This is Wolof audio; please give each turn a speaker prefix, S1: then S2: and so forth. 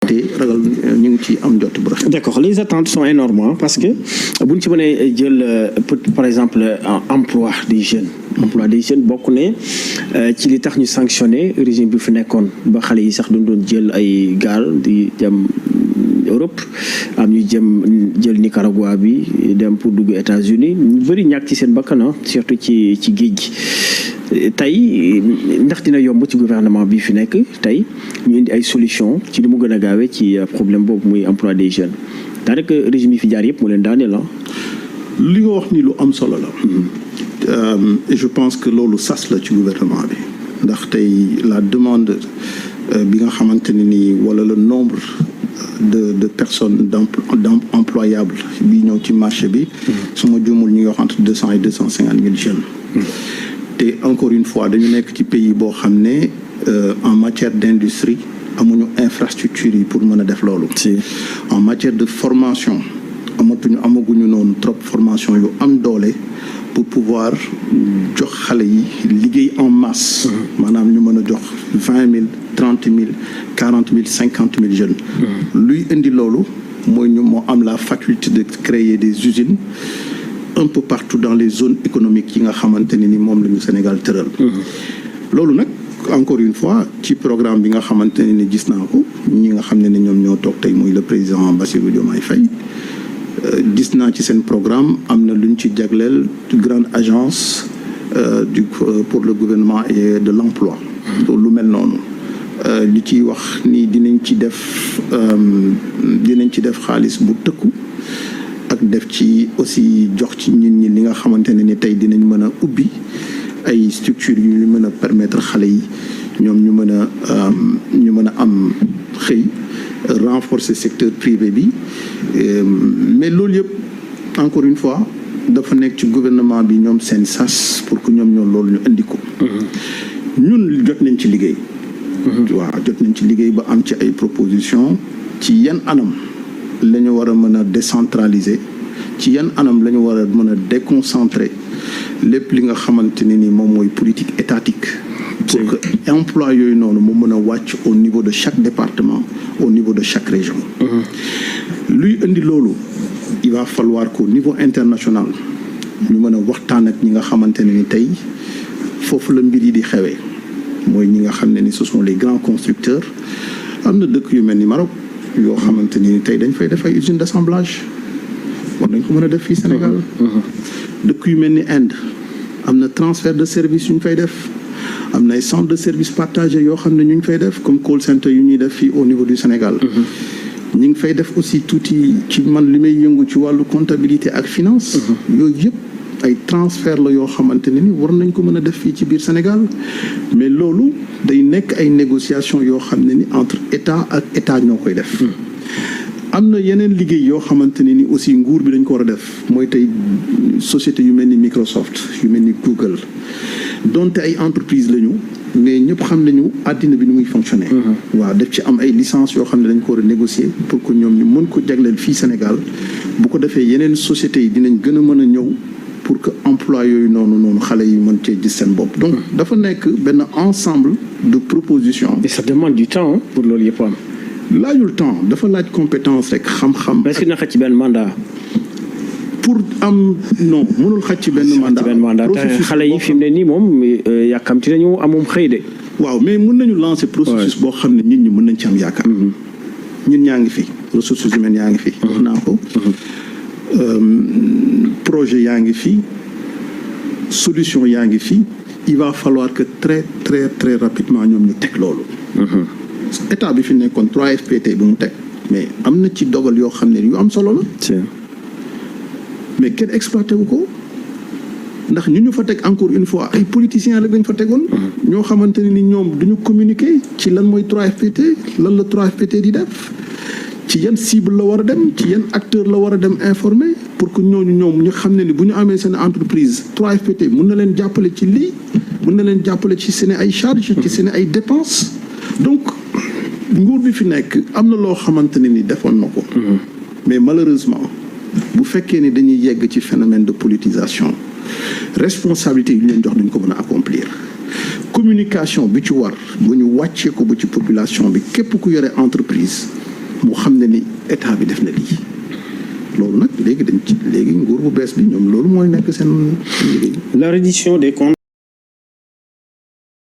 S1: te ragal ñu ngi ci am jot bu rafet.
S2: D'accord, les attentes sont énormes parce que bu ñu ci mënee jël par exemple emploi des jeunes bokk ne ci li tax ñu sanctionné régime bi fi nekkoon ba xale yi sax doon jël ay gaal di dem Europe am ñu jël Nicaragua bi dem pour dugg États-Unis ñu bëri ñàkk ci seen bakkan surtout ci géej gi tey ndax dina yomb ci gouvernement bi fi nekk tey ñu indi ay solution ci li mu gën a gaawee ci problème boobu muy emploi des jeunes daanaka régime yi fi jaar yëpp mu leen daane la.
S1: li nga wax ni lu am solo la. Et je pense que loolu sas la ci gouvernement bi ndax tey la demande bi nga xamante ne ni wala le nombre de personnes employables bi ñëw ci marché bi. su ma juumul ñu ngi wax entre 200 et 250 000 jeunes. te encore une fois dañu nekk ci pays boo xam ne en matière d'industrie amuñu infrastructure yi pour mën a def loolu. En matière de formation amaguñu noonu trop formation yu am doole pour pouvoir jox xale yi liggéey en masse. maanaam ñu mën a jox 20 000 30 000 40 000 50 000 jeunes. luy indi loolu mooy ñu moo am la faculté de créer des usines un peu partout dans les zones économiques yi nga xamante ne ni moom la ñu Sénégal tëral. loolu nag encore une fois ci programme bi nga xamante ne ni gis naa ko ñi nga xam ne ni ñoom ñoo toog tey muy le président Bassirou Diomaye Faye gis naa ci seen programme am na lu ñu ci jagleel grande agence pour le gouvernement et de l'emploi. lu mel noonu li ciy wax ni dinañ ci def xaalis bu tëkku ak def ci aussi jox ci nit ñi li nga xamante ne ni tey dinañ mën a ubbi ay structures yu mën a permettre xale yi ñoom ñu mën a am xëy renforcer secteur privé bi mais loolu yëpp encore une fois dafa nekk ci gouvernement bi ñoom seen sas pour que ñoom loolu ñu indi ko. ñun jot nañ ci liggéey. waaw jot nañ ci liggéey ba am ci ay propositions ci yan anam la ñu war a mën a décentraliser ci yan anam la ñu war a mën a déconcentrer lépp li nga xamante ne ni moom mooy politique étatique. pour que emploi yooyu noonu mu mën a wàcc au niveau de chaque département au niveau de chaque région. luy indi loolu il va falloir qu'au niveau international ñu mën a waxtaan ak ñi nga xamante ne ni tey foofu la mbir yi di xewee mooy ñi nga xam ne ni ce sont les grands constructeurs. am na dëkk yu mel ni Maroc yoo xamante ni tey dañ fay def ay usines d'assemblage war nañ ko mën a def fii Sénégal. dëkk yu mel ni Inde am na transfert de service yu ñu fay def. am na ay centre de service partagé yoo xam ne ñu ngi fay def comme call center yu ñuy def fii au niveau du Sénégal. ñu ngi fay def aussi tuuti ci man li may yëngu ci wàllu comptabilité ak finance. yooyu yëpp ay transfert la yoo xamante ne ni war nañ ko mën a def fii ci biir Sénégal mais loolu day nekk ay négociations yoo xam ne ni entre état ak état ñoo koy def. am na yeneen liggéey yoo xamante ne ni aussi nguur bi dañ ko war a def mooy tey société yu mel ni Microsoft yu mel ni Google. donte ay entreprise lañu mais ñëpp xam nañu àddina bi ni muy fonctionner. waaw def ci am ay licence yoo xam ne dañ ko war a négocier pour que ñoom ñu mën ko jagleel fii Sénégal bu ko defee yeneen sociétés yi dinañ gën a mën a ñëw pour que emploi yooyu noonu xale yi mën cee gis seen bopp. donc dafa nekk benn ensemble de propositions.
S2: et ça demande du temps pour loolu yëpp am.
S1: laajul temps dafa laaj compétence rek xam-xam.
S2: est-ce que dina xëcc ci benn mandat.
S1: pour am non mënul xaj ci benn mandat.
S2: xale yi fi mu ne nii moom yàkkamti nañu amum xëy de.
S1: waaw mais mën nañu lancer processus boo xam ne nit ñi mën nañ ci am yaakaar. ñun ñaa ngi fi ressources humaines yaa ngi fi. wax naa ko projet yaa ngi fi solution yaa ngi fi il va falloir que très très très rapidement ñoom ñu teg loolu. état bi fi nekkoon 3FPT bi mu teg mais am na ci dogal yoo xam ne yu am solo la. mais kenn exploité wu ko ndax ñu fa teg encore une fois ay politiciens rek dañ fa tegoon. ñoo xamante ne ni ñoom duñu communiquer ci lan mooy 3FPT lan la 3FPT di def ci yan cible la war a dem ci yan acteur la war a dem informer pour que ñooñu ñoom ñu xam ne ni bu ñu amee seen entreprise 3FPT mun na leen jàppale ci lii mun na leen jàppale ci seen ay charges ci seen ay dépenses donc nguur bi fi nekk am na loo xamante ne ni defoon na ko. mais malheureusement. bu fekkee ni dañuy yegg ci phénomène de politisation responsabilité yi ñu leen jox duñ ko mën a accomplir communication bi ci war bu ñu wàccee ko ba ci population bi képp ku yore entreprise mu xam ne ni état bi def na lii loolu nag léegi nguur bu bees bi ñoom loolu mooy nekk seen liggéey.
S2: La reddition des comptes